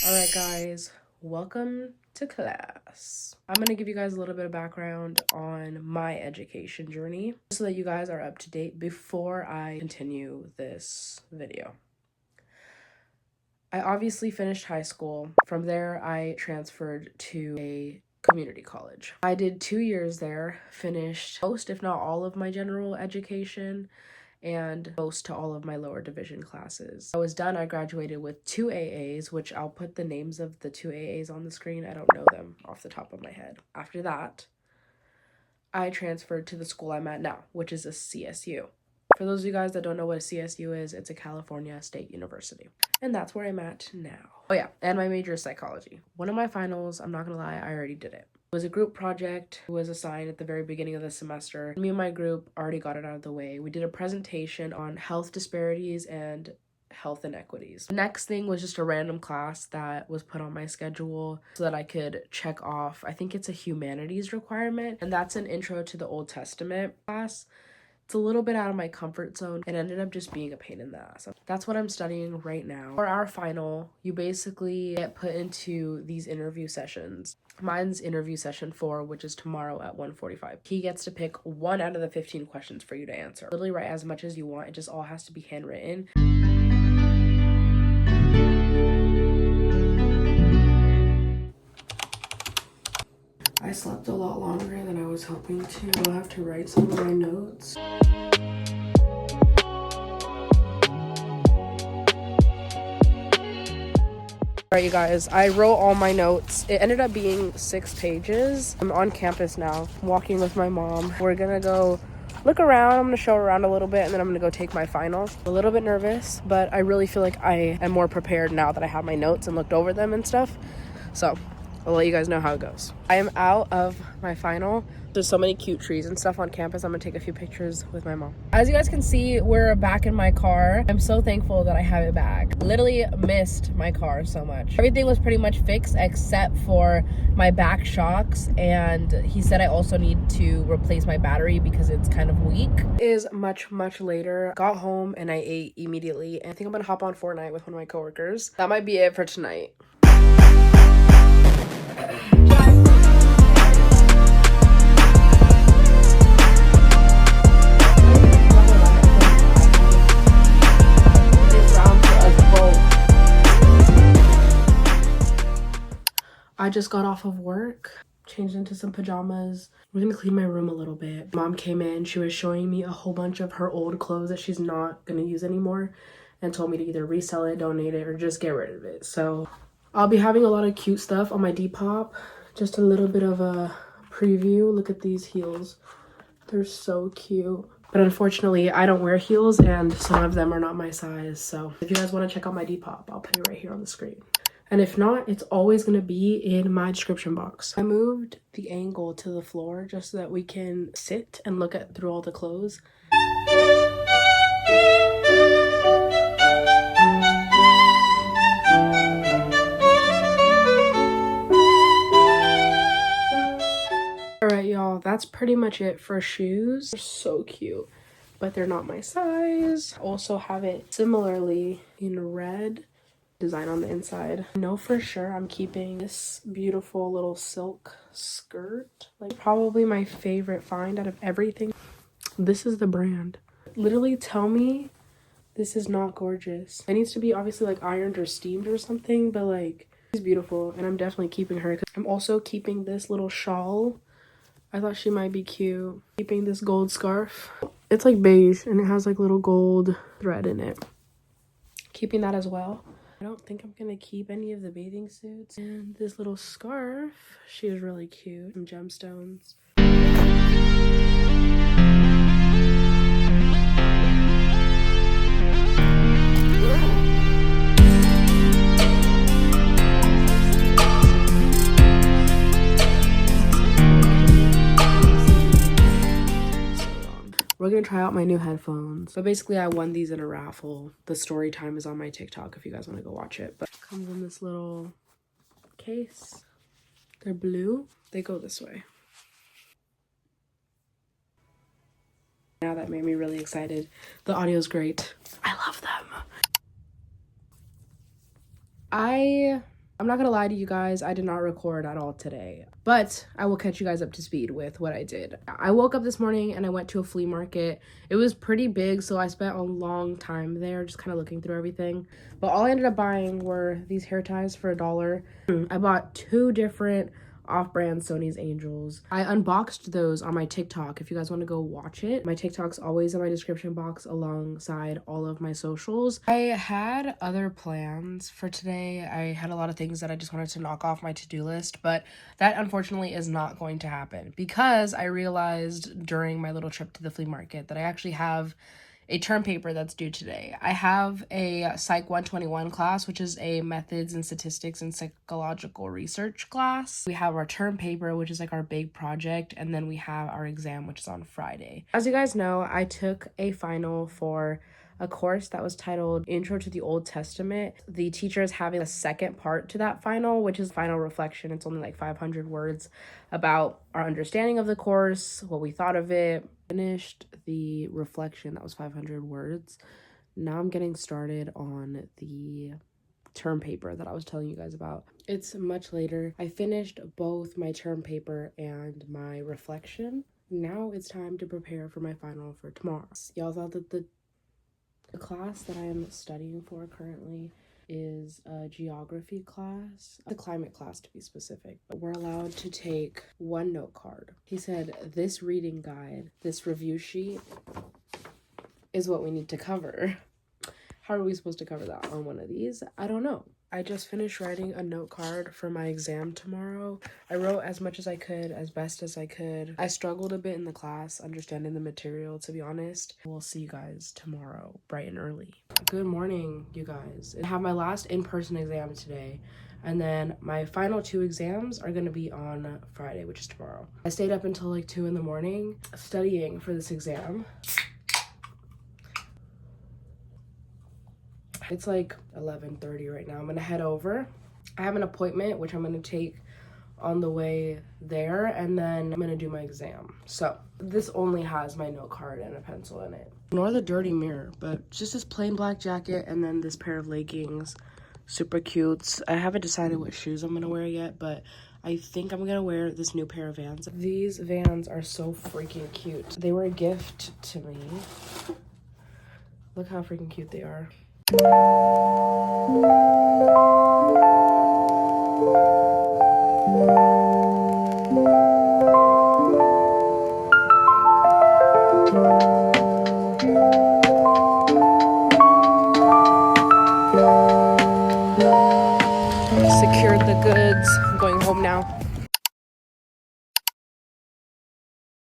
Alright guys, welcome to class. I'm going to give you guys a little bit of background on my education journey so that you guys are up to date before I continue this video. I obviously finished high school. From there, I transferred to a community college. I did 2 years there, finished most if not all of my general education, and most to all of my lower division classes. I was done. I graduated with 2 AAs, which I'll put the names of the 2 AAs on the screen. I don't know them off the top of my head. After that, I transferred to the school I'm at now, which is a CSU. For those of you guys that don't know what a CSU is, it's a California State University. And that's where I'm at now. Oh yeah, and my major is psychology. One of my finals, I'm not gonna lie, I already did it. It was a group project. It was assigned at the very beginning of the semester. Me and my group already got it out of the way. We did a presentation on health disparities and health inequities. The next thing was just a random class that was put on my schedule so that I could check off. I think it's a humanities requirement, and that's an intro to the Old Testament class. It's a little bit out of my comfort zone and ended up just being a pain in the ass. That's what I'm studying right now. For our final, you basically get put into these interview sessions. Mine's interview session 4, which is tomorrow at 1:45. He gets to pick 1 out of the 15 questions for you to answer. Literally write as much as you want. It just all has to be handwritten. I slept a lot longer than I was hoping to. I'll have to write some of my notes. Alright you guys, I wrote all my notes. It ended up being 6 pages. I'm on campus now, walking with my mom. We're gonna go look around. I'm gonna show around a little bit and then I'm gonna go take my finals. A little bit nervous, but I really feel like I am more prepared now that I have my notes and looked over them and stuff. So I'll let you guys know how it goes. I am out of my final. There's so many cute trees and stuff on campus. I'm gonna take a few pictures with my mom. As you guys can see, we're back in my car. I'm so thankful that I have it back. Literally missed my car so much. Everything was pretty much fixed except for my back shocks, and he said I also need to replace my battery because it's kind of weak. It is much later. Got home and I ate immediately, and I think I'm gonna hop on Fortnite with one of my coworkers. That might be it for tonight. I just got off of work, changed into some pajamas. We're gonna clean my room a little bit. Mom came in, she was showing me a whole bunch of her old clothes that she's not gonna use anymore and told me to either resell it, donate it, or just get rid of it. So I'll be having a lot of cute stuff on my Depop. Just a little bit of a preview. Look at these heels. They're so cute. But unfortunately, I don't wear heels and some of them are not my size. So if you guys wanna check out my Depop, I'll put it right here on the screen. And if not, it's always going to be in my description box. I moved the angle to the floor just so that we can sit and look at through all the clothes. Alright, y'all, that's pretty much it for shoes. They're so cute, but they're not my size. Also have it similarly in red. Design on the inside. I know for sure I'm keeping this beautiful little silk skirt. Like probably my favorite find out of everything. This is the brand. Literally tell me this is not gorgeous. It needs to be obviously like ironed or steamed or something, but like she's beautiful and I'm definitely keeping her. I'm also keeping this little shawl. I thought she might be cute. Keeping this gold scarf. It's like beige and it has like little gold thread in it. Keeping that as well. I don't think I'm gonna keep any of the bathing suits. And this little scarf, she is really cute. Some gemstones. We're gonna try out my new headphones. But basically I won these in a raffle. The story time is on my TikTok if you guys want to go watch it. But it comes in this little case. They're blue. They go this way. Now that made me really excited. The audio's great. I love them. I I'm not gonna lie to you guys, I did not record at all today, but I will catch you guys up to speed with what I did. I woke up this morning and I went to a flea market. It was pretty big, so I spent a long time there just kind of looking through everything. But all I ended up buying were these hair ties for $1. I bought 2 different off-brand Sony's Angels. I unboxed those on my TikTok if you guys want to go watch it. My TikTok's always in my description box alongside all of my socials. I had other plans for today. I had a lot of things that I just wanted to knock off my to-do list, but that unfortunately is not going to happen because I realized during my little trip to the flea market that I actually have a term paper that's due today. I have a Psych 121 class, which is a methods and statistics and psychological research class. We have our term paper, which is like our big project, and then we have our exam, which is on Friday. As you guys know, I took a final for a course that was titled Intro to the Old Testament. The teacher is having a second part to that final, which is final reflection. It's only like 500 words about our understanding of the course, what we thought of it. Finished the reflection, that was 500 words. Now I'm getting started on the term paper that I was telling you guys about. It's much later. I finished both my term paper and my reflection. Now it's time to prepare for my final for tomorrow. Y'all thought that the class that I am studying for currently is a geography class, the climate class to be specific. We're allowed to take 1 note card. He said this reading guide, this review sheet is what we need to cover. How are we supposed to cover that on one of these? I don't know. I just finished writing a note card for my exam tomorrow. I wrote as much as I could, as best as I could. I struggled a bit in the class understanding the material, to be honest. We'll see you guys tomorrow, bright and early. Good morning, you guys. I have my last in-person exam today, and then my final 2 exams are gonna be on Friday, which is tomorrow. I stayed up until like 2 in the morning studying for this exam. It's like 11:30 right now. I'm gonna head over. I have an appointment, which I'm gonna take on the way there, and then I'm gonna do my exam. So this only has my note card and a pencil in it. Ignore the dirty mirror, but just this plain black jacket and then this pair of leggings. Super cute. I haven't decided what shoes I'm gonna wear yet, but I think I'm gonna wear this new pair of Vans. These Vans are so freaking cute. They were a gift to me. Look how freaking cute they are. Secured the goods. I'm going home now.